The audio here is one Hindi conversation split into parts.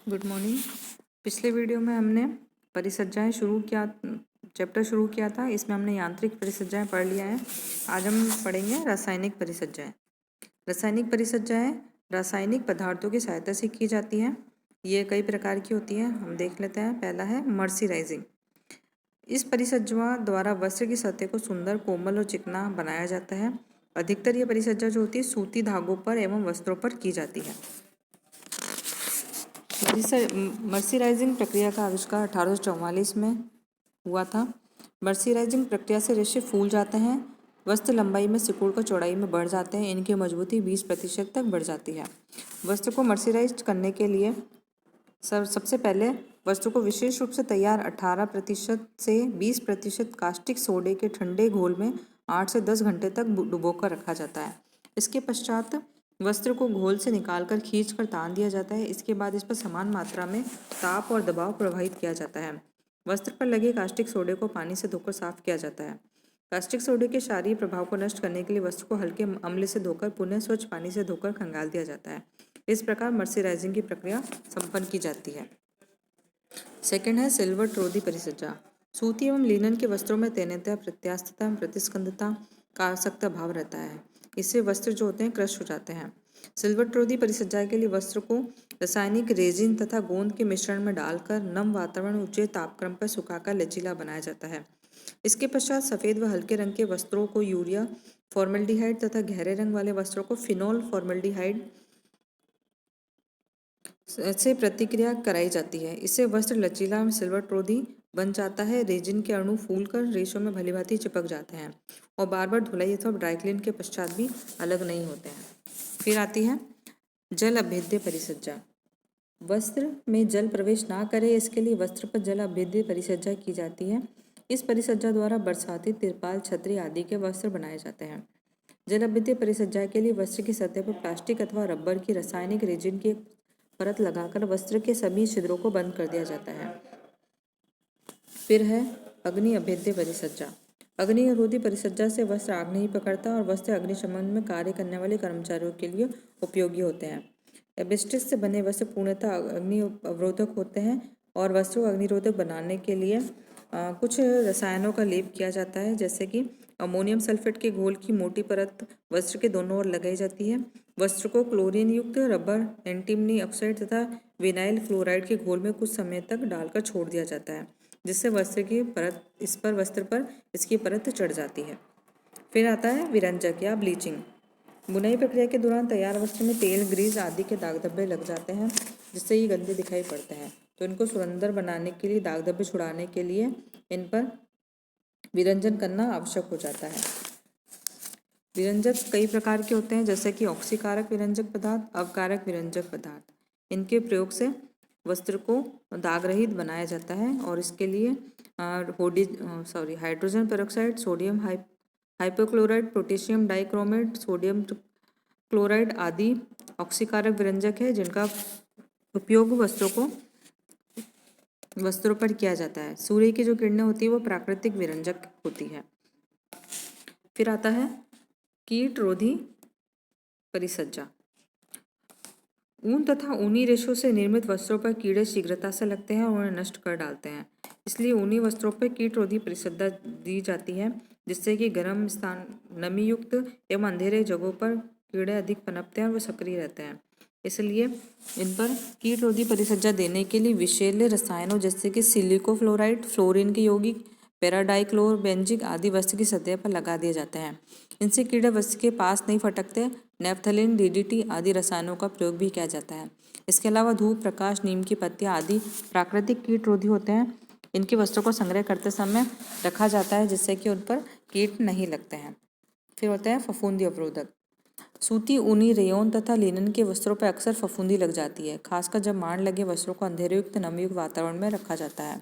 Good morning. पिछले वीडियो में हमने परिसज्जाएं चैप्टर शुरू किया था। इसमें हमने यांत्रिक परिसज्जाएं पढ़ लिया है। आज हम पढ़ेंगे रासायनिक परिसज्जाएं। रासायनिक परिसज्जाएं रासायनिक पदार्थों की सहायता से की जाती हैं। ये कई प्रकार की होती हैं, हम देख लेते हैं। पहला है मर्सराइजिंग। इस परिसज्जा द्वारा वस्त्र की सतह को सुंदर, कोमल और चिकना बनाया जाता है। अधिकतर ये परिसज्जा जो होती है सूती धागों पर एवं वस्त्रों पर की जाती है। मर्सराइजिंग प्रक्रिया का आविष्कार 1844 में हुआ था। मर्सराइजिंग प्रक्रिया से रेशे फूल जाते हैं, वस्त्र लंबाई में सिकुड़कर चौड़ाई में बढ़ जाते हैं, इनकी मजबूती 20% तक बढ़ जाती है। वस्त्र को मर्सराइज करने के लिए सबसे पहले वस्त्र को विशेष रूप से तैयार 18% से 20% कास्टिक सोडे के ठंडे घोल में 8 से 10 घंटे तक डुबोकर रखा जाता है। इसके पश्चात वस्त्र को घोल से निकालकर खींचकर तान दिया जाता है। इसके बाद इस पर समान मात्रा में ताप और दबाव प्रवाहित किया जाता है। वस्त्र पर लगे कास्टिक सोडे को पानी से धोकर साफ किया जाता है। कास्टिक सोडे के क्षारीय प्रभाव को नष्ट करने के लिए वस्त्र को हल्के अम्ल से धोकर पुनः स्वच्छ पानी से धोकर खंगाल दिया जाता है। इस प्रकार मर्सराइजिंग की प्रक्रिया संपन्न की जाती है। सेकंड है सिल्वर ट्रोदी परिसज्जा। सूती एवं लिनन के वस्त्रों में तन्यता, प्रत्यास्थता एवं प्रतिस्कंदता का आवश्यकता भाव रहता है। इससे वस्त्र जो होते हैं क्रश हो जाते हैं। सिल्वर ट्रोदी परिसज्जा के लिए वस्त्र को रासायनिक रेजिन तथा गोंद के मिश्रण में डालकर नम वातावरण ऊंचे तापक्रम पर सुखाकर लचीला बनाया जाता है। इसके पश्चात सफ़ेद व हल्के रंग के वस्त्रों को यूरिया फॉर्मेल्डिहाइड तथा गहरे रंग वाले वस्त्रों को फिनोल फॉर्मेल्डिहाइड से प्रतिक्रिया कराई जाती है। इससे वस्त्र लचीला एवं सिल्वर ट्रोदी बन जाता है। रेजिन के अणु फूलकर रेशों में भलीभांति चिपक जाते हैं और बार बार धुलाई अथवा ड्राईक्लीन के पश्चात भी अलग नहीं होते हैं। फिर आती है जल अभेद्य परिसज्जा। वस्त्र में जल प्रवेश ना करे, इसके लिए वस्त्र पर जल अभेद्य परिसज्जा की जाती है। इस परिसज्जा द्वारा बरसाती, तिरपाल, छतरी आदि के वस्त्र बनाए जाते हैं। जल अभेद्य परिसज्जा के लिए वस्त्र की सतह पर प्लास्टिक अथवा रबर की रासायनिक रेजिन की परत लगाकर वस्त्र के सभी छिद्रों को बंद कर दिया जाता है। फिर है अग्नि अभेद्य परिसज्जा। अग्नि अवरोधी परिसज्जा से वस्त्र आग नहीं पकड़ता और वस्त्र अग्निशमन में कार्य करने वाले कर्मचारियों के लिए उपयोगी होते हैं। एस्बेस्टस से बने वस्त्र पूर्णतः अग्नि अवरोधक होते हैं और वस्त्र को अग्निरोधक बनाने के लिए कुछ रसायनों का लेप किया जाता है, जैसे कि अमोनियम सल्फेट के घोल की मोटी परत वस्त्र के दोनों ओर लगाई जाती है। वस्त्र को क्लोरीन युक्त रबर, एंटीमनी ऑक्साइड तथा विनाइल क्लोराइड के घोल में कुछ समय तक डालकर छोड़ दिया जाता है, जिससे वस्त्र पर इसकी परत चढ़ जाती है। फिर आता है विरंजक या ब्लीचिंग। बुनाई प्रक्रिया के दौरान तैयार वस्त्र में तेल, ग्रीस आदि के दाग धब्बे लग जाते हैं, जिससे ये गंदे दिखाई पड़ते हैं। तो इनको सुंदर बनाने के लिए, दाग धब्बे छुड़ाने के लिए इन पर विरंजन करना आवश्यक हो जाता है। विरंजक कई प्रकार के होते हैं, जैसे कि ऑक्सीकारक विरंजक पदार्थ, अवकारक विरंजक पदार्थ। इनके प्रयोग से वस्त्र को दाग रहित बनाया जाता है और इसके लिए hydrogen peroxide, sodium hypochloride, potassium dichromate, sodium chloride आदि ऑक्सीकारक विरंजक है, जिनका उपयोग वस्त्रों पर किया जाता है। सूर्य की जो किरणें होती है वो प्राकृतिक विरंजक होती है। फिर आता है कीट रोधी परिसज्जा। ऊन तथा ऊनी रेशों से निर्मित वस्त्रों पर कीड़े शीघ्रता से लगते हैं और उन्हें नष्ट कर डालते हैं। इसलिए ऊनी वस्त्रों पर कीट रोधी परिसज्जा दी जाती है, जिससे कि गर्म स्थान, नमी युक्त एवं अंधेरे जगहों पर कीड़े अधिक पनपते हैं और वो सक्रिय रहते हैं। इसलिए इन पर कीट रोधी परिसज्जा देने के लिए विषैले रसायनों जैसे कि सिलिकोफ्लोराइड, फ्लोरीन के यौगिक, पैराडाइक्लोरबेंजिक आदि वस्त्र की सतह पर लगा दिए जाते हैं। इनसे कीड़े वस्त्र के पास नहीं फटकते। नेफ्थलीन, डीडीटी आदि रसायनों का प्रयोग भी किया जाता है। इसके अलावा धूप, प्रकाश, नीम की पत्तियां आदि प्राकृतिक कीट रोधी होते हैं। इनके वस्त्रों को संग्रह करते समय रखा जाता है, जिससे कि उन पर कीट नहीं लगते हैं। फिर होता है फफूंदी अवरोधक। सूती, ऊनी, रेयन तथा लिनन के वस्त्रों पर अक्सर फफूंदी लग जाती है, खासकर जब माड़ लगे वस्त्रों को अंधेरेयुक्त, नमीयुक्त वातावरण में रखा जाता है।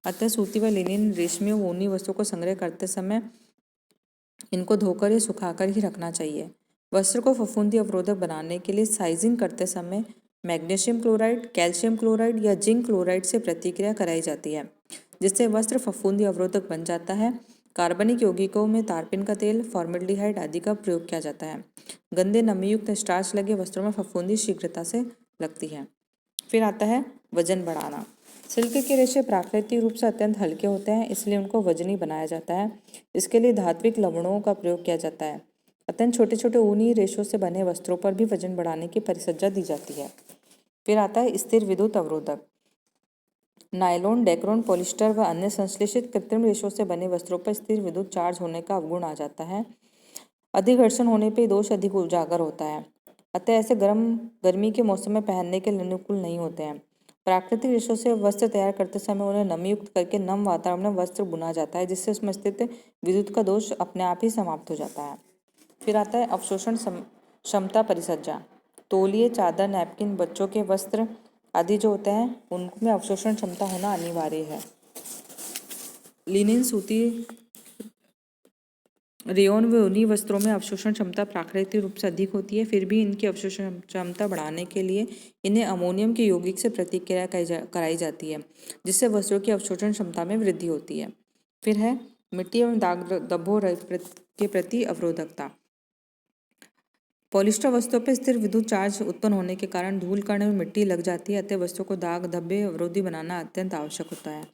अतः सूती व लिनन, रेशमी व ऊनी वस्त्रों को संग्रह करते समय इनको धोकर या सुखाकर ही रखना चाहिए। वस्त्र को फफूंदी अवरोधक बनाने के लिए साइजिंग करते समय मैग्नीशियम क्लोराइड, कैल्शियम क्लोराइड या जिंक क्लोराइड से प्रतिक्रिया कराई जाती है, जिससे वस्त्र फफूंदी अवरोधक बन जाता है। कार्बनिक यौगिकों में तारपीन का तेल, फॉर्मेल्डिहाइड आदि का प्रयोग किया जाता है। गंदे, नमीयुक्त, स्टार्च लगे वस्त्रों में फफूंदी शीघ्रता से लगती है। फिर आता है वजन बढ़ाना। सिल्क के रेशे प्राकृतिक रूप से अत्यंत हल्के होते हैं, इसलिए उनको वजनी बनाया जाता है। इसके लिए धात्विक लवणों का प्रयोग किया जाता है। अत्यंत छोटे छोटे ऊनी रेशों से बने वस्त्रों पर भी वजन बढ़ाने की परिसज्जा दी जाती है। फिर आता है स्थिर विद्युत अवरोधक। नायलॉन, डेक्रोन, पॉलिस्टर व अन्य संश्लेषित कृत्रिम रेशों से बने वस्त्रों पर स्थिर विद्युत चार्ज होने का अवगुण आ जाता है। अधिक घर्षण होने पर दोष अधिक उजागर होता है, अतः ऐसे गर्मी के मौसम में पहनने के लिए अनुकूल नहीं होते हैं। प्राकृतिक रेशों से वस्त्र तैयार करते समय उन्हें नमीयुक्त करके नम वातावरण में वस्त्र बुना जाता है, जिससे उसमें स्थित विद्युत का दोष अपने आप ही समाप्त हो जाता है। फिर आता है अवशोषण क्षमता परिसज्जा। तौलिए, चादर, नैपकिन, बच्चों के वस्त्र आदि जो होते हैं उनमें अवशोषण क्षमता होना अनिवार्य है। लिनिन, सूती, रेयॉन व ऊनी वस्त्रों में अवशोषण क्षमता प्राकृतिक रूप से अधिक होती है। फिर भी इनकी अवशोषण क्षमता बढ़ाने के लिए इन्हें अमोनियम के यौगिक से प्रतिक्रिया कराई जाती है, जिससे वस्त्रों की अवशोषण क्षमता में वृद्धि होती है। फिर है मिट्टी एवं दाग धब्बों के प्रति अवरोधकता। पॉलिस्टर वस्त्रों पर स्थिर विद्युत चार्ज उत्पन्न होने के कारण धूल कण में मिट्टी लग जाती है, अतः वस्त्रों को दाग धब्बे अवरोधी बनाना अत्यंत आवश्यक होता है।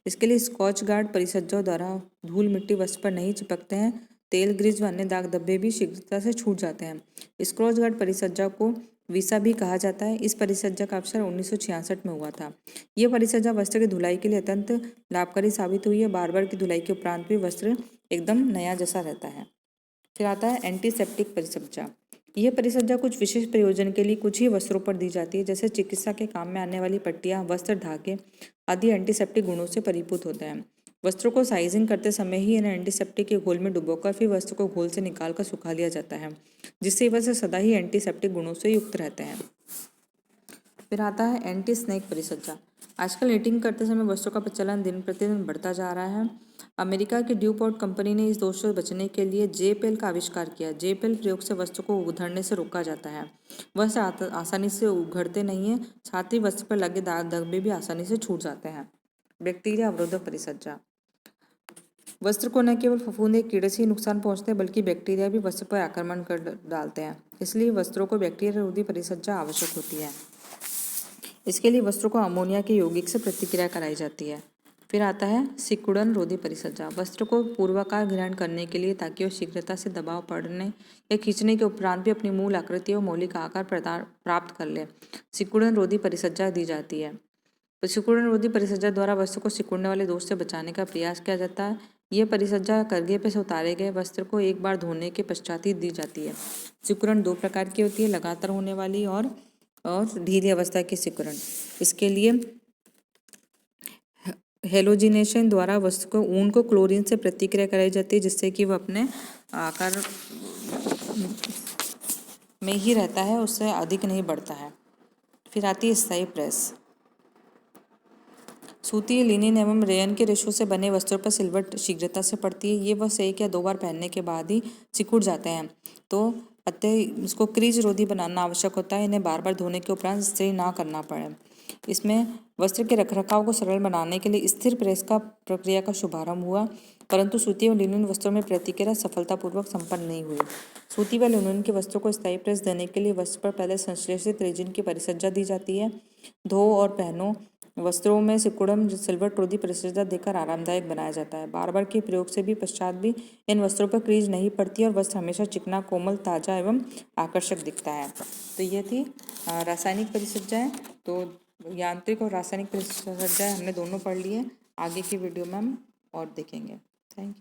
इसके लिए स्कॉच गार्ड परिसज्जाओं द्वारा धूल मिट्टी वस्त्र पर नहीं चिपकते हैं। तेल, ग्रीस व अन्य दाग धब्बे भी शीघ्रता से छूट जाते हैं। स्कॉच गार्ड परिसज्जा को वीसा भी कहा जाता है। इस परिसज्जा का आविष्कार 1966 में हुआ था। यह परिसज्जा वस्त्र की धुलाई के लिए अत्यंत लाभकारी साबित हुई है। बार बार की धुलाई के उपरांत भी वस्त्र एकदम नया जैसा रहता है। फिर आता है एंटीसेप्टिक परिसज्जा। यह परिसज्जा कुछ विशेष प्रयोजन के लिए कुछ ही वस्त्रों पर दी जाती है, जैसे चिकित्सा के काम में आने वाली पट्टियां, वस्त्र, धागे आदि एंटीसेप्टिक गुणों से परिपूत होते हैं। वस्त्रों को साइजिंग करते समय ही इन्हें एंटीसेप्टिक के घोल में डुबोकर फिर वस्त्र को घोल से निकालकर सुखा लिया जाता है, जिससे वस्त्र सदा ही एंटीसेप्टिक गुणों से युक्त रहते हैं। फिर आता है एंटी स्नेक परिसज्जा। आजकल नीटिंग करते समय वस्त्रों का प्रचलन दिन प्रतिदिन बढ़ता जा रहा है। अमेरिका की ड्यूपॉन्ट कंपनी ने इस दोष से बचने के लिए जेपेल का आविष्कार किया। जेपेल प्रयोग से वस्त्र को उधड़ने से रोका जाता है। वस्त्र आसानी से उघड़ते नहीं है, साथ ही वस्त्र पर लगे दाग धब्बे भी आसानी से छूट जाते हैं। बैक्टीरिया अवरोधक परिसज्जा। वस्त्र को न केवल फफूंदी कीड़े से ही नुकसान पहुंचते हैं, बल्कि बैक्टीरिया भी वस्त्र पर आक्रमण कर डालते हैं। इसलिए वस्त्रों को बैक्टीरिया रोधी परिसज्जा आवश्यक होती है। इसके लिए वस्त्रों को अमोनिया के यौगिक से प्रतिक्रिया कराई जाती है। फिर आता है सिकुड़न रोधी परिसज्जा। वस्त्र को पूर्वाकार ग्रहण करने के लिए, ताकि वह शीघ्रता से दबाव पड़ने या खींचने के उपरांत भी अपनी मूल आकृति और मौलिक आकार प्राप्त कर ले, सिकुड़न रोधी परिसज्जा दी जाती है। सिकुड़न रोधी परिसज्जा द्वारा वस्त्र को सिकुड़ने वाले दोष से बचाने का प्रयास किया जाता है। यह परिसज्जा करघे पे से उतारे गए वस्त्र को एक बार धोने के पश्चात ही दी जाती है। सिकुड़न दो प्रकार की होती है, लगातार होने वाली और ढीली अवस्था की सिकुड़न। इसके लिए हेलोजिनेशन द्वारा वस्त्र को ऊन को क्लोरीन से प्रतिक्रिया कराई जाती है, जिससे कि वह अपने आकार में ही रहता है, उससे अधिक नहीं बढ़ता है। फिर आती है स्थायी प्रेस। सूती, लिनिन एवं रेयन के रेशों से बने वस्त्रों पर सिलवट शीघ्रता से पड़ती है। ये वस्त्र एक या दो बार पहनने के बाद ही सिकुड़ जाते हैं, तो अतः इसको क्रीज रोधी बनाना आवश्यक होता है। इन्हें बार बार धोने के उपरांत इस्त्री ना करना पड़े। इसमें वस्त्र के रखरखाव को सरल बनाने के लिए स्थिर प्रेस का प्रक्रिया का शुभारंभ हुआ, परंतु सूती और लिनिन वस्त्रों में प्रतिक्रिया सफलतापूर्वक संपन्न नहीं हुई। सूती व लिनिन के वस्त्रों को स्थायी प्रेस देने के लिए वस्त्र पर पहले संश्लेषित रेजिन की परिसज्जा दी जाती है। धो और पहनो वस्त्रों में सिकुड़न सिल्वट रोधी परिसज्जा देकर आरामदायक बनाया जाता है। बार बार के प्रयोग से भी पश्चात भी इन वस्त्रों पर क्रीज नहीं पड़ती और वस्त्र हमेशा चिकना, कोमल, ताजा एवं आकर्षक दिखता है। तो ये थी रासायनिक परिसज्जाएं। तो यांत्रिक और रासायनिक परिसज्जाएं हमने दोनों पढ़ ली है। आगे की वीडियो में हम और देखेंगे। Thank you.